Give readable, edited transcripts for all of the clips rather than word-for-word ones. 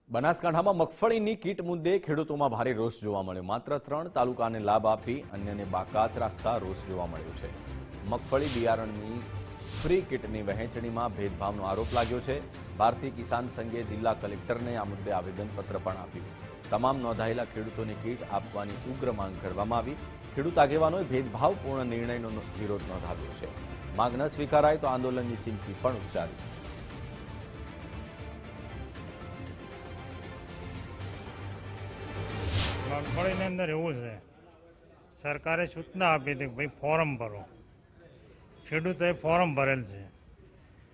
બનાસકાંઠામાં મગફળીની કીટ મુદ્દે ખેડૂતોમાં ભારે રોષ જોવા મળ્યો। માત્ર 3 તાલુકાને લાભ આપી અન્યને બાકાત રાખતા રોષ જોવા મળ્યો છે। મગફળી બિયારણની ફ્રી કીટની વહેંચણીમાં ભેદભાવનો આરોપ લાગ્યો છે। ભારતીય કિસાન સંઘે જિલ્લા કલેક્ટરને આ મુદ્દે આવેદનપત્ર પણ આપ્યું। તમામ નોંધાયેલા ખેડૂતોને કીટ આપવાની ઉગ્ર માંગ કરવામાં આવી। ખેડૂત આગેવાનોએ ભેદભાવપૂર્ણ નિર્ણયનો વિરોધ નોંધાવ્યો છે। માંગ ન સ્વીકારાય તો આંદોલનની ચીમકી પણ ઉચ્ચારી। મગફળીની અંદર એવું છે, સરકારે સૂચના આપી હતી કે ભાઈ ફોર્મ ભરો। ખેડૂતોએ ફોર્મ ભરેલ છે,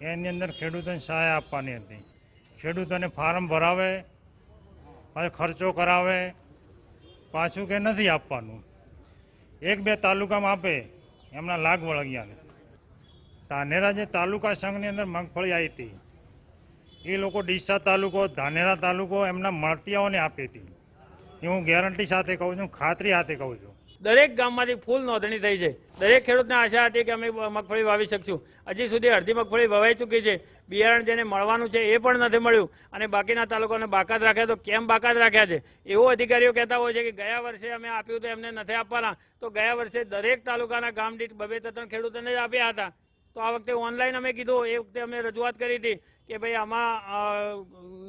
એની અંદર ખેડૂતોને સહાય આપવાની હતી। ખેડૂતોને ફોર્મ ભરાવે, પાછો ખર્ચો કરાવે, પાછું કે નથી આપવાનું। 1-2 તાલુકામાં આપે, એમના લાગ વળગ્યા। ધાનેરા જે તાલુકા સંઘની અંદર મગફળી આવી હતી, એ લોકો ડીસા તાલુકો, ધાનેરા તાલુકો એમના મળતિયાઓને આપી હતી। એ હું ગેરંટી સાથે કહું છું, ખાતરી સાથે કહું છું। દરેક ગામમાંથી ફૂલ નોંધણી થઈ છે। દરેક ખેડૂતને આશા હતી કે અમે મગફળી વાવી શકશું। હજી સુધી અડધી મગફળી વવાઈ ચૂકી છે। બિયારણ જેને મળવાનું છે એ પણ નથી મળ્યું અને બાકીના તાલુકાને બાકાત રાખ્યા। તો કેમ બાકાત રાખ્યા છે એવું અધિકારીઓ કહેતા હોય છે કે ગયા વર્ષે અમે આપ્યું તો એમને નથી આપવાના। તો ગયા વર્ષે દરેક તાલુકાના ગામ દીઠ 2-3 ખેડૂતોને જ આપ્યા હતા। તો આ વખતે ઓનલાઈન અમે કીધું, એ વખતે અમે રજૂઆત કરી હતી કે ભાઈ આમાં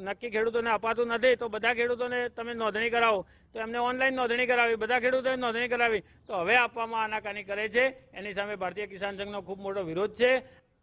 નક્કી ખેડૂતોને અપાતું નથી, તો બધા ખેડૂતોને તમે નોંધણી કરાવો। તો એમને ઓનલાઈન નોંધણી કરાવી, બધા ખેડૂતોએ નોંધણી કરાવી। તો હવે આપવામાં આનાકાની કરે છે, એની સામે ભારતીય કિસાન સંઘનો ખૂબ મોટો વિરોધ છે